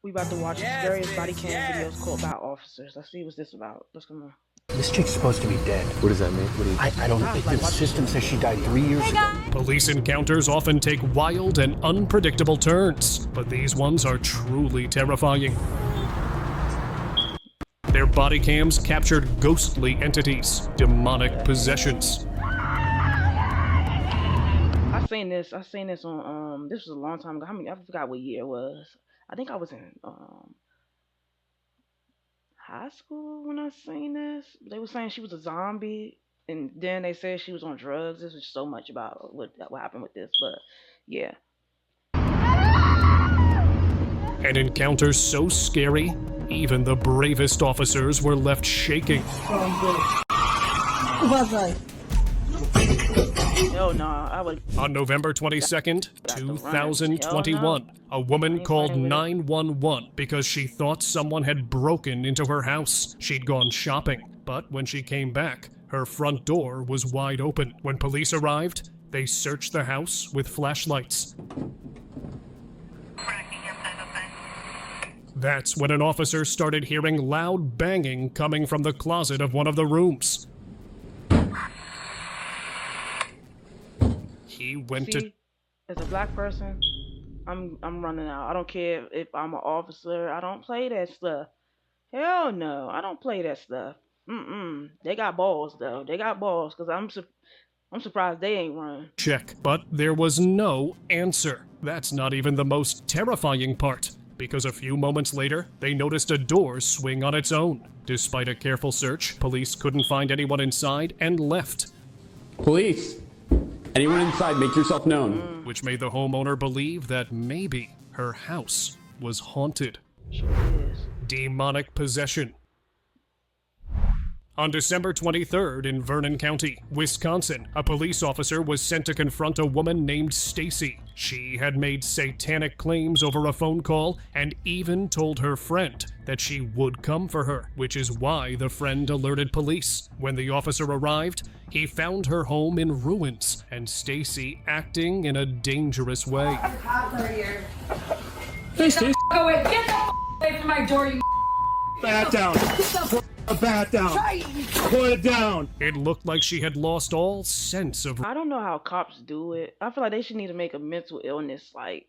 We about to watch the scariest body cam videos caught by officers. Let's see what's this about. Let's come on. This chick's supposed to be dead. What does that mean? What do you... I don't know. The system says she died 3 years ago. Police encounters often take wild and unpredictable turns, but these ones are truly terrifying. Their body cams captured ghostly entities, demonic possessions. I seen this on this was a long time ago. I forgot what year it was. I think I was in high school when I seen this. They were saying she was a zombie, and then they said she was on drugs. This was so much about what happened with this, but yeah. An encounter so scary, even the bravest officers were left shaking. Hell no, I would. On November 22nd, 2021, a woman called 911 because she thought someone had broken into her house. She'd gone shopping, but when she came back, her front door was wide open. When police arrived, they searched the house with flashlights. That's when an officer started hearing loud banging coming from the closet of one of the rooms. He went to... As a black person, I'm running out. I don't care if I'm an officer. I don't play that stuff. Hell no, I don't play that stuff. They got balls though. They got balls, because I'm surprised they ain't run. Check, but there was no answer. That's not even the most terrifying part, because a few moments later, they noticed a door swing on its own. Despite a careful search, police couldn't find anyone inside and left. Police! Anyone inside, make yourself known. Which made the homeowner believe that maybe her house was haunted. Sure is. Demonic possession. On December 23rd in Vernon County, Wisconsin, a police officer was sent to confront a woman named Stacy. She had made satanic claims over a phone call and even told her friend that she would come for her, which is why the friend alerted police. When the officer arrived, he found her home in ruins and Stacy acting in a dangerous way. Hey, Stacy. Get the away from my door, you Bat down. Bat down. Put it down. It looked like she had lost all sense of... I don't know how cops do it. I feel like they should need to make a mental illness like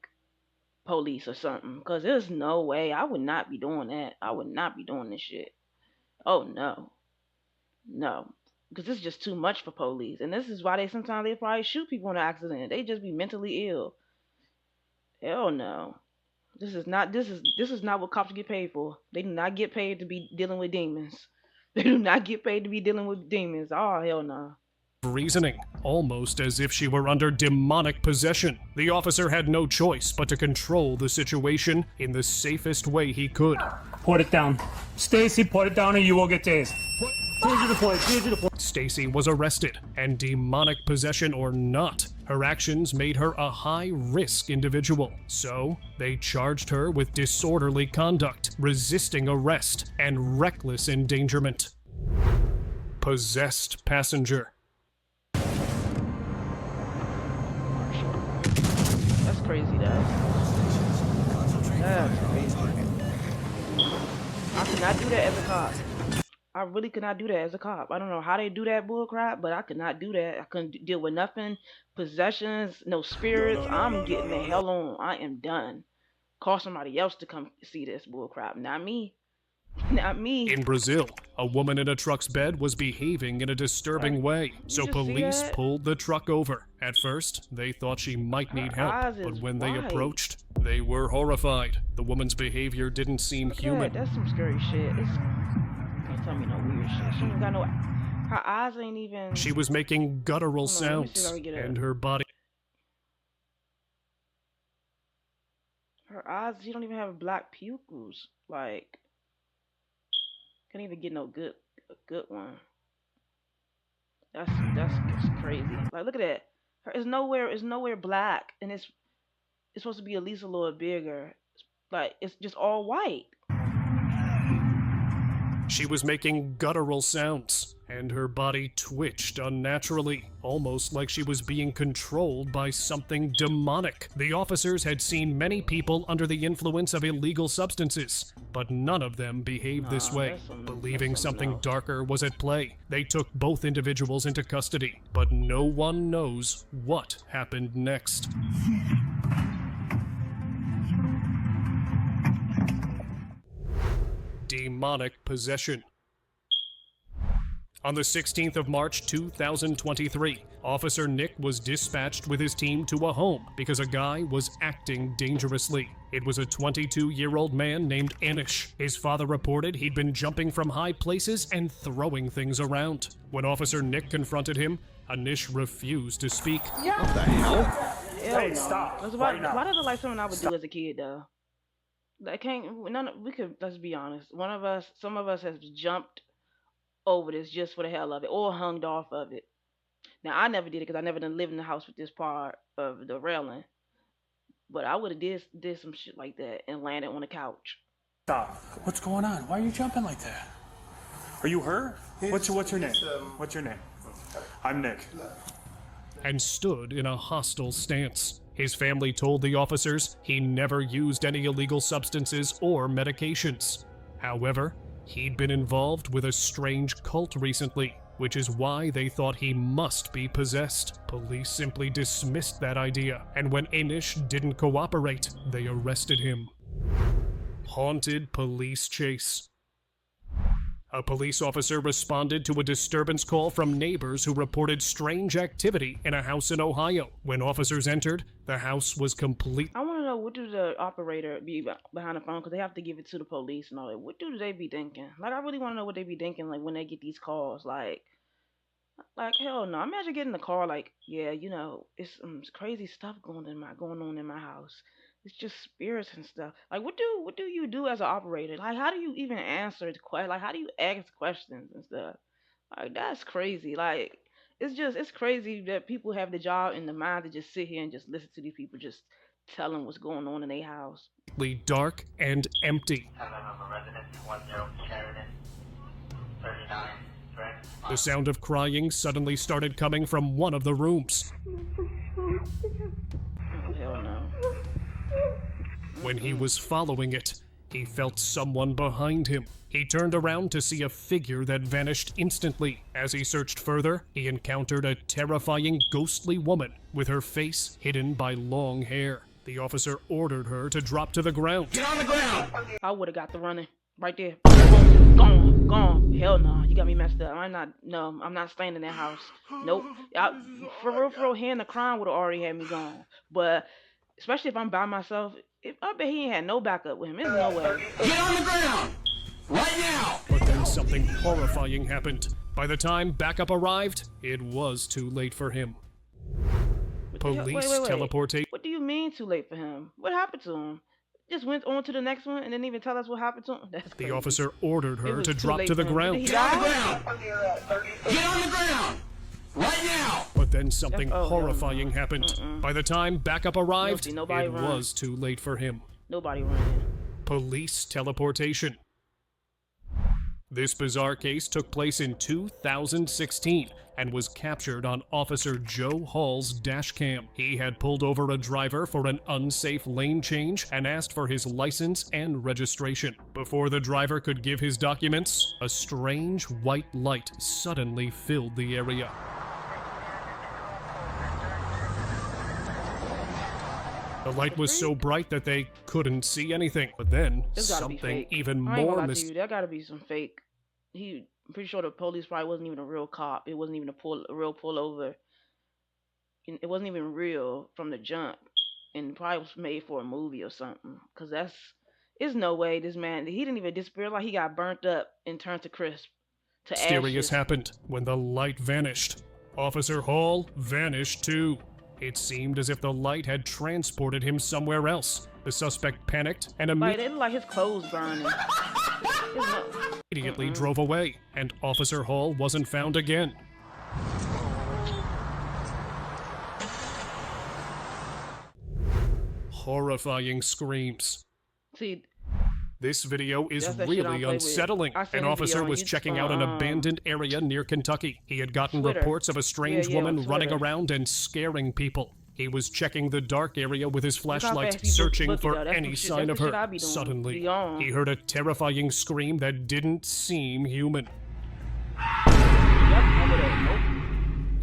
police or something, because there's no way. I would not be doing that. I would not be doing this shit. Oh no. No. Because this is just too much for police. And this is why they probably shoot people in an accident. They just be mentally ill. Hell no. This is not what cops get paid for. They do not get paid to be dealing with demons. They do not get paid to be dealing with demons. Oh, hell no. Reasoning, almost as if she were under demonic possession. The officer had no choice but to control the situation in the safest way he could. Put it down. Stacy, put it down or you will get tased. Stacy was arrested, and demonic possession or not, her actions made her a high-risk individual. So, they charged her with disorderly conduct, resisting arrest, and reckless endangerment. Possessed passenger. That's crazy, though. That's crazy. I could not do that as a cop. I really could not do that as a cop. I don't know how they do that bullcrap, but I could not do that. I couldn't deal with nothing. Possessions, no spirits. I'm getting the hell on. I am done. Call somebody else to come see this bullcrap. Not me. Not me. In Brazil, a woman in a truck's bed was behaving in a disturbing way, so police pulled the truck over. At first, they thought she might need help, but when they approached, they were horrified. The woman's behavior didn't seem human. That's some scary shit. Can't tell me no weird shit. She ain't got no... Her eyes ain't even... She was making guttural sounds, and her body... Her eyes, she don't even have black pupils. Like... Can't even get no good one. That's crazy. Like, look at that. It's nowhere black, and it's supposed to be at least a little bigger. Like, it's just all white. She was making guttural sounds, and her body twitched unnaturally, almost like she was being controlled by something demonic. The officers had seen many people under the influence of illegal substances, but none of them behaved this way. Believing something darker was at play, they took both individuals into custody, but no one knows what happened next. Demonic possession. On the 16th of March 2023, Officer Nick was dispatched with his team to a home because a guy was acting dangerously. It was a 22-year-old man named Anish. His father reported he'd been jumping from high places and throwing things around. When Officer Nick confronted him, Anish refused to speak. What the hell? Hey, stop. Why does it like something I would do as a kid, though? I can't. Let's be honest. Some of us has jumped over this just for the hell of it, or hung off of it. Now I never did it because I never done lived in the house with this part of the railing. But I would have did some shit like that and landed on the couch. Stop. What's going on? Why are you jumping like that? Are you her? What's your name? What's your name? I'm Nick. And stood in a hostile stance. His family told the officers he never used any illegal substances or medications. However, he'd been involved with a strange cult recently, which is why they thought he must be possessed. Police simply dismissed that idea, and when Anish didn't cooperate, they arrested him. Haunted police chase. A police officer responded to a disturbance call from neighbors who reported strange activity in a house in Ohio. When officers entered, the house was complete. I want to know, what do the operator be behind the phone? Because they have to give it to the police and all that. What do they be thinking? Like, I really want to know what they be thinking, like, when they get these calls. Like hell no. Imagine getting the call, like, yeah, you know, it's crazy stuff going on in my house. It's just spirits and stuff. Like, what do you do as an operator? Like, how do you even answer the question? Like, how do you ask questions and stuff? Like, that's crazy. Like, it's crazy that people have the job and the mind to just sit here and just listen to these people just tell them what's going on in their house. Dark and empty. The sound of crying suddenly started coming from one of the rooms. Oh, hell no. When he was following it, he felt someone behind him. He turned around to see a figure that vanished instantly. As he searched further, he encountered a terrifying ghostly woman with her face hidden by long hair. The officer ordered her to drop to the ground. Get on the ground! I would have got the running right there. Gone. Hell no. You got me messed up. I'm not staying in that house. Nope. For real, hearing the crime would have already had me gone. But especially if I'm by myself, I bet he ain't had no backup with him. There's no way. Get on the ground! Right now! But then something horrifying happened. By the time backup arrived, it was too late for him. Police teleportate. What do you mean too late for him? What happened to him? Just went on to the next one and didn't even tell us what happened to him? That's crazy. The officer ordered her to drop to the ground. Get on the ground! Get on the ground! Right now! But then something horrifying happened. By the time backup arrived, it was too late for him. Nobody ran. Police teleportation. This bizarre case took place in 2016 and was captured on Officer Joe Hall's dashcam. He had pulled over a driver for an unsafe lane change and asked for his license and registration. Before the driver could give his documents, a strange white light suddenly filled the area. The light was so bright that they couldn't see anything. But then, something even more mysterious. That gotta be some fake. I'm pretty sure the police probably wasn't even a real cop. It wasn't even a real pullover. It wasn't even real from the jump. And it probably was made for a movie or something. Because there's no way this man, he didn't even disappear. Like he got burnt up and turned to crisp. To ashes. Mysterious happened when the light vanished. Officer Hall vanished too. It seemed as if the light had transported him somewhere else. The suspect panicked and immediately like his clothes burning. Immediately drove away, and Officer Hall wasn't found again. Horrifying screams. See, This video is That's that shit I don't really play with. unsettling. I seen An a officer video on was checking out an abandoned area near Kentucky. He had gotten Twitter. reports of a strange Yeah, on woman running Twitter. around and scaring people. He was checking the dark area with his how flashlight, fast he searching look it for up. That's any the shit- sign that's of the shit I her. be doing. Suddenly, Be on. he heard a terrifying scream that didn't seem human. Yep, over there. Nope.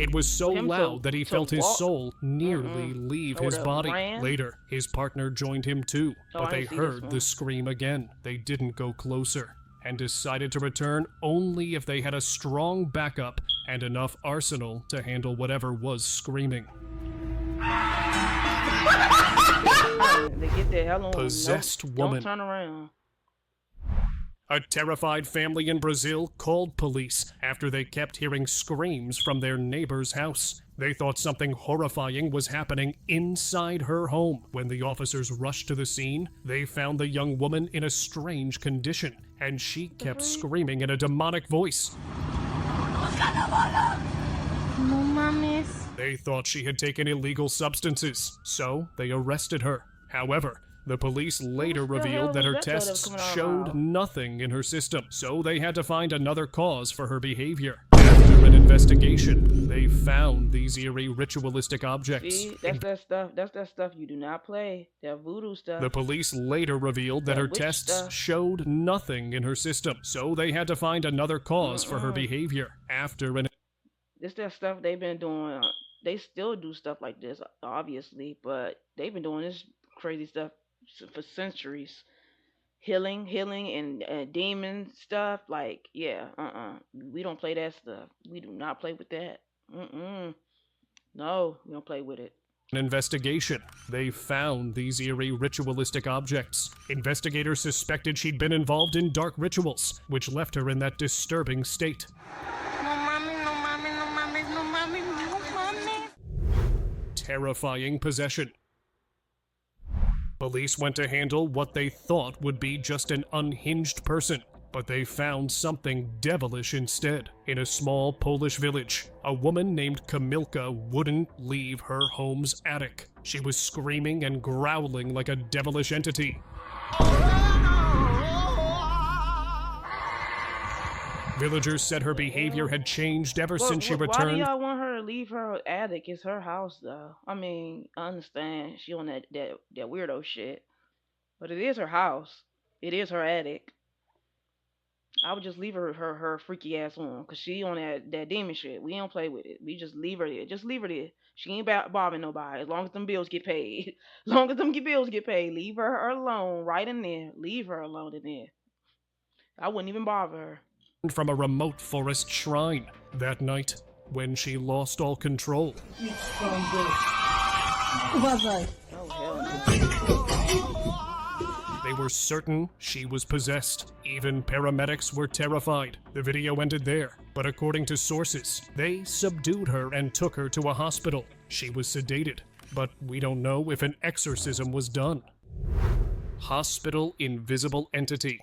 It was so Him to- loud that he to felt his walk. soul nearly leave I his would've body. ran. Later, his partner joined him too, Oh, but I they didn't see this heard one. the scream again. They didn't go closer and decided to return only if they had a strong backup and enough arsenal to handle whatever was screaming. They get the hell on. Possessed Nope, woman. Don't turn around. A terrified family in Brazil called police after they kept hearing screams from their neighbor's house. They thought something horrifying was happening inside her home. When the officers rushed to the scene, they found the young woman in a strange condition, and she kept screaming in a demonic voice. They thought she had taken illegal substances, so they arrested her. However, the police later What the hell revealed that her was that that was tests coming out of her showed mouth? nothing in her system, so they had to find another cause for her behavior. After an investigation, they found these eerie ritualistic objects. See, that's that stuff. That's that stuff you do not play. That voodoo stuff. The police later revealed that That her witch tests stuff. showed nothing in her system, so they had to find another cause for her behavior. After an This that stuff they've been doing. They still do stuff like this, obviously, but they've been doing this crazy stuff for centuries. Healing, and demon stuff. Like, yeah, we don't play that stuff. We do not play with that. No, we don't play with it. investigation, they found these eerie ritualistic objects. Investigators suspected she'd been involved in dark rituals, which left her in that disturbing state. Terrifying possession. Police went to handle what they thought would be just an unhinged person, but they found something devilish instead. In a small Polish village, a woman named Kamilka wouldn't leave her home's attic. She was screaming and growling like a devilish entity. Villagers said her behavior had changed ever since she Why do returned. y'all want her to leave her attic? It's her house, though. I mean, I understand she on that weirdo shit, but it is her house. It is her attic. I would just leave her freaky ass on, cause she on that demon shit. We don't play with it. We just leave her there. Just leave her there. She ain't bothering nobody as long as them bills get paid. As long as them bills get paid, leave her alone right in there. Leave her alone in there. I wouldn't even bother her. From a remote forest shrine. That night, when she lost all control, Oh hell no. they were certain she was possessed. Even paramedics were terrified. The video ended there, but according to sources, they subdued her and took her to a hospital. She was sedated, but we don't know if an exorcism was done. Hospital Invisible Entity.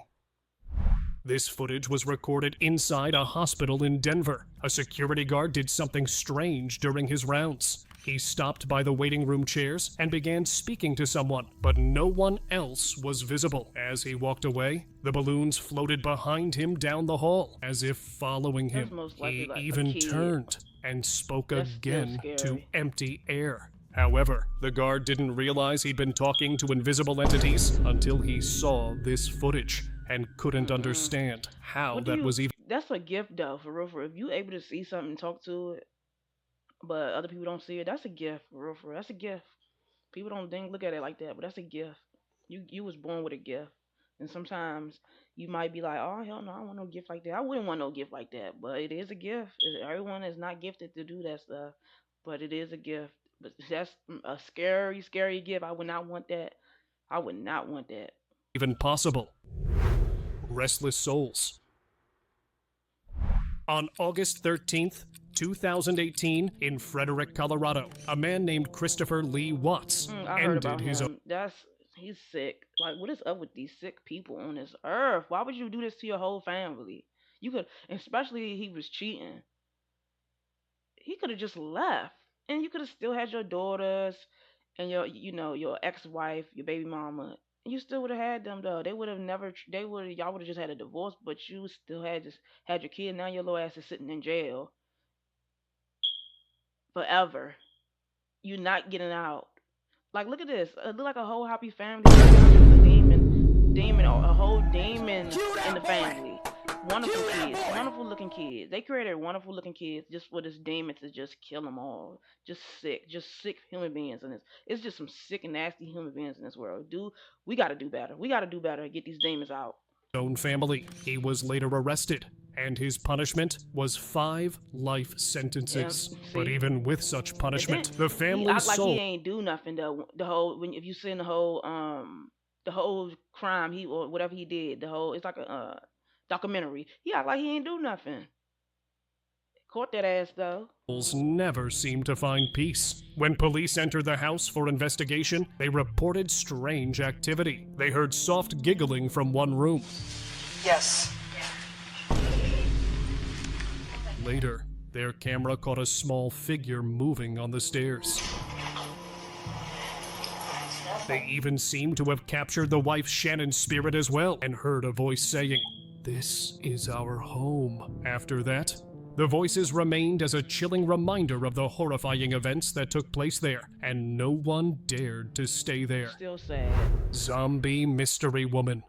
This footage was recorded inside a hospital in Denver. A security guard did something strange during his rounds. He stopped by the waiting room chairs and began speaking to someone, but no one else was visible. As he walked away, the balloons floated behind him down the hall, as if following him. That's most likely He like a even kid. turned and spoke That's still again to scary. empty air. However, the guard didn't realize he'd been talking to invisible entities until he saw this footage and couldn't understand how What do that you- was even That's a gift, though, for real. If you able to see something and talk to it, but other people don't see it, that's a gift, for real. That's a gift. People don't look at it like that, but that's a gift. You was born with a gift, and sometimes you might be like, oh hell no, I don't want no gift like that. I wouldn't want no gift like that, but it is a gift. Everyone is not gifted to do that stuff, but it is a gift. But that's a scary, scary gift. I would not want that. I would not want that. possible. Restless Souls. On August 13th, 2018, in Frederick, Colorado, a man named Christopher Lee Watts I heard ended about his him. He's sick. Like, what is up with these sick people on this earth? Why would you do this to your whole family? You could, especially he was cheating. He could have just left, and you could have still had your daughters and your ex-wife, your baby mama, You still would have had them though. They would have never. They would. Y'all would have just had a divorce, but you still had just had your kid. Now your little ass is sitting in jail forever. You're not getting out. Like, look at this. It look like a whole happy family. A demon, a whole demon in the family. Wonderful kids, wonderful looking kids. They created wonderful looking kids just for this demon to just kill them all. Just sick human beings in this. It's just some sick and nasty human beings in this world. Dude, we got to do better. We got to do better and get these demons out. Own family. He was later arrested, and his punishment was 5 life sentences. Yeah, but see? even with such punishment, the He family's act like soul. he ain't do nothing though. The whole when if you seen the whole crime he or whatever he did, the whole it's like a documentary. He act like he ain't do nothing. Caught that ass though. Never seemed to find peace. When police entered the house for investigation, they reported strange activity. They heard soft giggling from one room. Yes. Later, their camera caught a small figure moving on the stairs. They even seemed to have captured the wife Shannon's spirit as well and heard a voice saying, "This is our home." After that, the voices remained as a chilling reminder of the horrifying events that took place there, and no one dared to stay there. Still sad. Zombie Mystery Woman.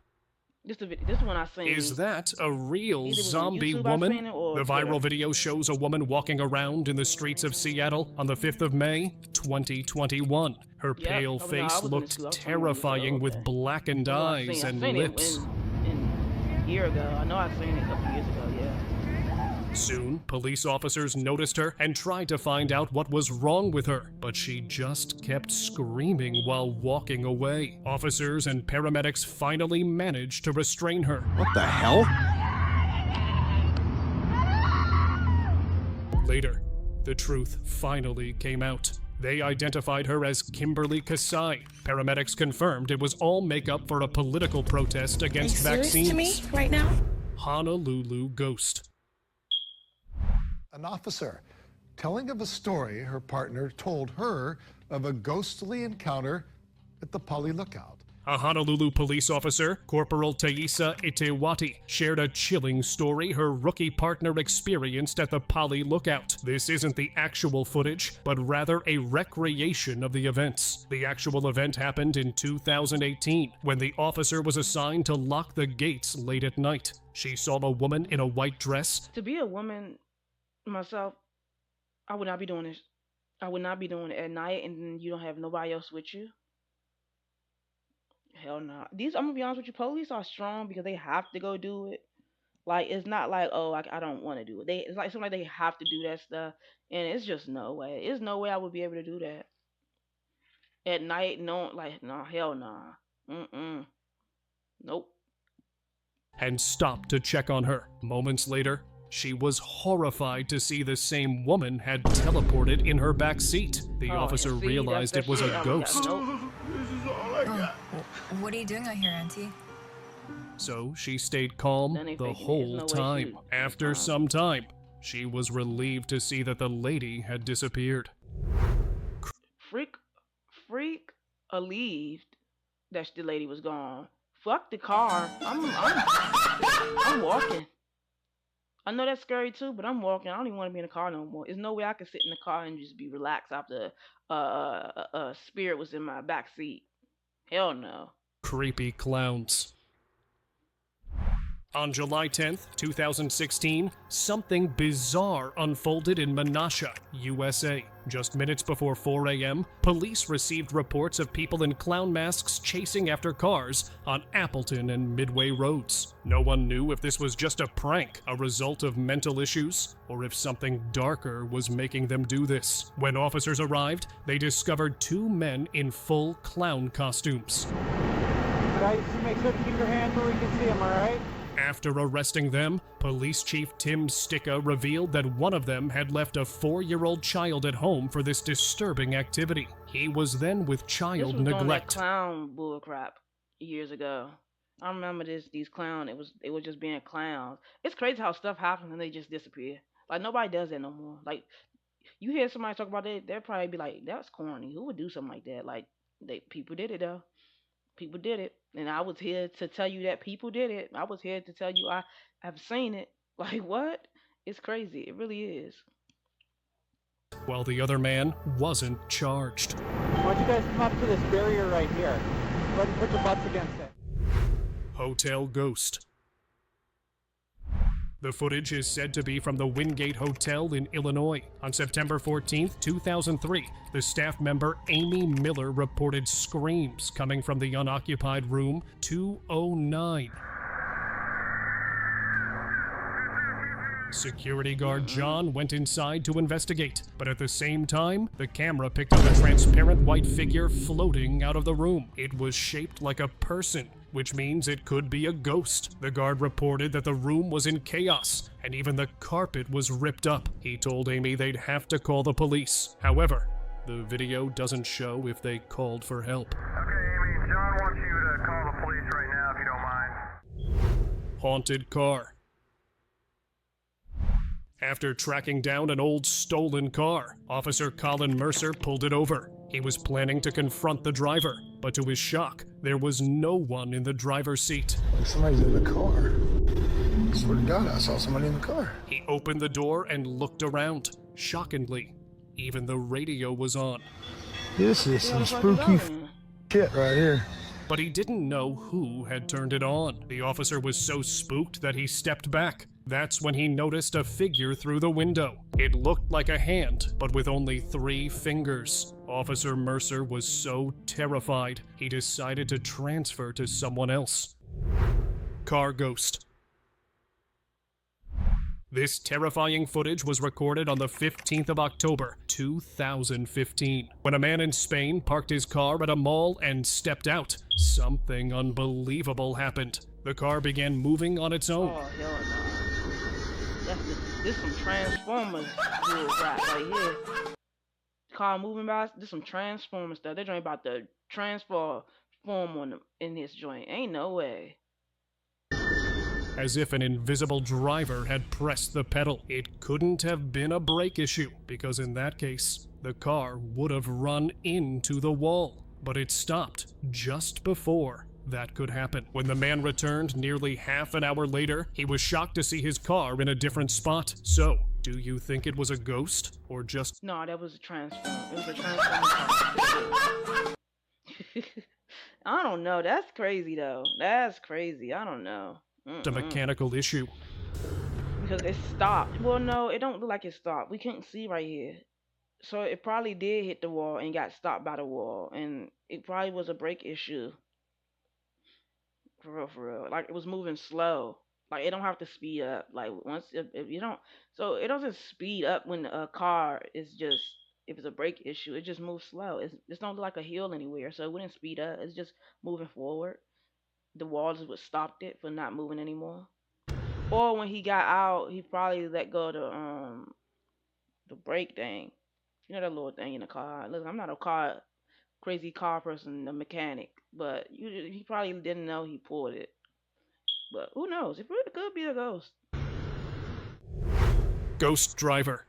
This one I seen. Is that a real Either it was on zombie YouTube I woman? seen it or The Twitter. viral video shows a woman walking around in the streets of Seattle on the 5th of May, 2021. Her Yep. pale Oh, no, I face was in looked school. I was terrifying okay. with blackened eyes and lips. A year ago. I know I seen it a couple years ago. Yeah. Soon, police officers noticed her and tried to find out what was wrong with her, but she just kept screaming while walking away. Officers and paramedics finally managed to restrain her. What the hell? Later, the truth finally came out. They identified her as Kimberly Kasai. Paramedics confirmed it was all makeup for a political protest against vaccines. To me right now? Honolulu Ghost. An officer telling of a story her partner told her of a ghostly encounter at the Pali Lookout. A Honolulu police officer, Corporal Taisa Itewati, shared a chilling story her rookie partner experienced at the Pali Lookout. This isn't the actual footage, but rather a recreation of the events. The actual event happened in 2018, when the officer was assigned to lock the gates late at night. She saw a woman in a white dress. To be a woman myself, I would not be doing this. I would not be doing it at night and then you don't have nobody else with you. Hell no. These, I'm gonna be honest with you, police are strong because they have to go do it. Like, it's not like, oh, I don't want to do it. It's like something like they have to do that stuff, and it's just no way. There's no way I would be able to do that at night. No, like, no, hell nah. Nope. And stopped to check on her. Moments later, she was horrified to see the same woman had teleported in her back seat. The officer see, realized that's it was that a shit. ghost. Nope. What are you doing out here, Auntie? So she stayed calm That ain't the faking it. There's whole no way time. she- After some time, she was relieved to see that the lady had disappeared. Freak relieved that the lady was gone. Fuck the car. I'm walking. I know that's scary too, but I'm walking. I don't even want to be in the car no more. There's no way I can sit in the car and just be relaxed after spirit was in my back seat. Hell no. Creepy clowns. On July 10th, 2016, something bizarre unfolded in Menasha, USA. Just minutes before 4 a.m., police received reports of people in clown masks chasing after cars on Appleton and Midway roads. No one knew if this was just a prank, a result of mental issues, or if something darker was making them do this. When officers arrived, they discovered 2 men in full clown costumes. Right, so make sure to keep your hands where we can see them, alright? After arresting them, Police Chief Tim Sticka revealed that one of them had left a 4-year-old child at home for this disturbing activity. He was then with This child was on that neglect. clown bull crap years ago. I remember these clowns. It was just being clowns. It's crazy how stuff happens and they just disappear. Like nobody does that no more. Like you hear somebody talk about it, they'll probably be like, "That's corny. Who would do something like that?" Like people did it though. People did it, and I was here to tell you that people did it. I was here to tell you I have seen it. Like, what? It's crazy. It really is. While the other man wasn't charged. Why don't you guys come up to this barrier right here? Go ahead and put your butts against it. Hotel Ghost. The footage is said to be from the Wingate Hotel in Illinois. On September 14, 2003, the staff member Amy Miller reported screams coming from the unoccupied room 209. Security guard John went inside to investigate, but at the same time, the camera picked up a transparent white figure floating out of the room. It was shaped like a person, which means it could be a ghost. The guard reported that the room was in chaos, and even the carpet was ripped up. He told Amy they'd have to call the police. However, the video doesn't show if they called for help. Okay, Amy, John wants you to call the police right now if you don't mind. Haunted car. After tracking down an old stolen car, Officer Colin Mercer pulled it over. He was planning to confront the driver, but to his shock, there was no one in the driver's seat. Like somebody's in the car. I swear to God, I saw somebody in the car. He opened the door and looked around. Shockingly, even the radio was on. This is some spooky shit right here. But he didn't know who had turned it on. The officer was so spooked that he stepped back. That's when he noticed a figure through the window. It looked like a hand, but with only 3 fingers. Officer Mercer was so terrified, he decided to transfer to someone else. Car Ghost. This terrifying footage was recorded on the 15th of October, 2015. When a man in Spain parked his car at a mall and stepped out, something unbelievable happened. The car began moving on its own. Oh, hell no. This some Transformers right here. Car moving by, this some Transformer stuff. They're trying about to transform on them in this joint. Ain't no way. As if an invisible driver had pressed the pedal. It couldn't have been a brake issue, because in that case, the car would have run into the wall. But it stopped just before that could happen. When the man returned nearly half an hour later, he was shocked to see his car in a different spot. So, do you think it was a ghost, or just... No, that was a Transformer. It was a Transformer. I don't know. That's crazy, though. That's crazy. I don't know. a mechanical issue? Because it stopped. Well, no, it don't look like it stopped. We couldn't see right here. So it probably did hit the wall and got stopped by the wall. And it probably was a brake issue. For real, for real. Like, it was moving slow. Like, it don't have to speed up. Like, once, if you don't, so it doesn't speed up when a car is just, if it's a brake issue, it just moves slow. It don't look like a hill anywhere, so it wouldn't speed up. It's just moving forward. The walls is what stopped it from not moving anymore. Or when he got out, he probably let go of the brake thing. You know that little thing in the car. Look, I'm not a crazy car person, a mechanic, but he probably didn't know he pulled it. But who knows? It could be a ghost. Ghost driver.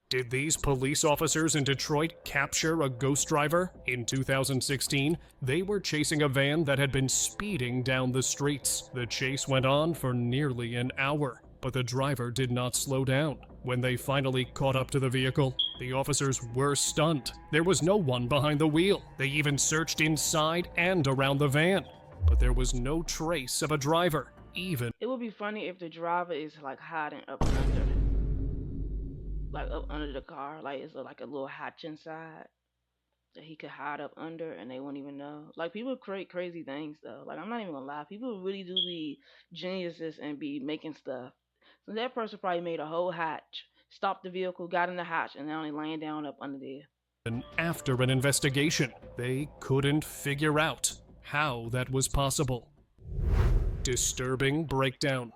Did these police officers in Detroit capture a ghost driver? In 2016, they were chasing a van that had been speeding down the streets. The chase went on for nearly an hour, but the driver did not slow down. When they finally caught up to the vehicle, the officers were stunned. There was no one behind the wheel. They even searched inside and around the van, but there was no trace of a driver, even. It would be funny if the driver is like hiding up under. Like up under the car, like it's like a little hatch inside that he could hide up under and they won't even know. Like, people create crazy things though. Like, I'm not even gonna lie, people really do be geniuses and be making stuff. So that person probably made a whole hatch, stopped the vehicle, got in the hatch, and now they're laying down up under there. And after an investigation, they couldn't figure out how that was possible. Disturbing breakdown.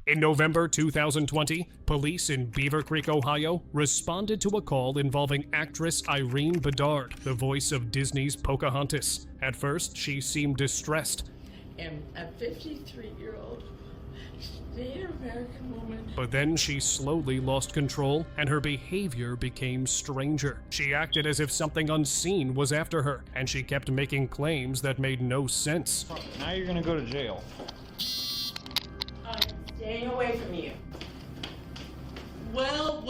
In November 2020, police in Beaver Creek, Ohio, responded to a call involving actress Irene Bedard, the voice of Disney's Pocahontas. At first, she seemed distressed. And a 53-year-old Stay an American woman. But then she slowly lost control and her behavior became stranger. She acted as if something unseen was after her, and she kept making claims that made no sense. Now you're gonna go to jail. I'm staying away from you. Well,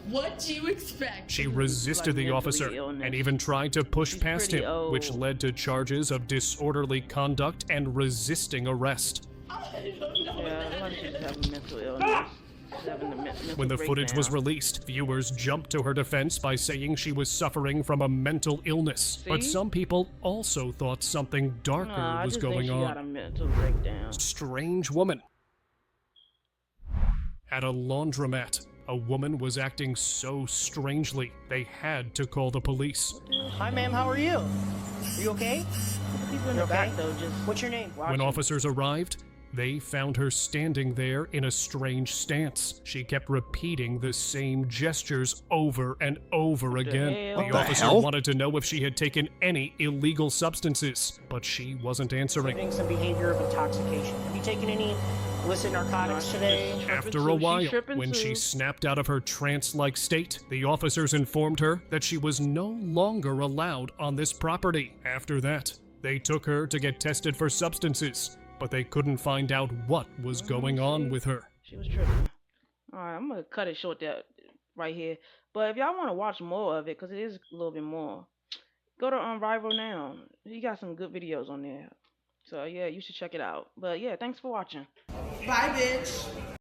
what do you expect? She resisted the officer and even tried to push past him, which led to charges of disorderly conduct and resisting arrest. I don't know. Yeah, a lot of people have a mental illness. She's having a mental When the footage was breakdown. released, viewers jumped to her defense by saying she was suffering from a mental illness. But See? some people also thought something darker Nah, I was just think going she got a on. mental breakdown. Strange woman. At a laundromat, a woman was acting so strangely, they had to call the police. Hi, ma'am. How are you? Are you okay? People in the back though just What's your name? When officers arrived, they found her standing there in a strange stance. She kept repeating the same gestures over and over again. hell? The What the officer hell? wanted to know if she had taken any illegal substances, but she wasn't answering. Getting some behavior of intoxication. Have you taken any illicit narcotics today? After a while, when she snapped out of her trance-like state, the officers informed her that she was no longer allowed on this property. After that, they took her to get tested for substances, but they couldn't find out what was going on with her. She was tripping. Alright, I'm gonna cut it short there, right here. But if y'all want to watch more of it, because it is a little bit more, go to Rival now. He got some good videos on there. So yeah, you should check it out. But yeah, thanks for watching. Bye, bitch.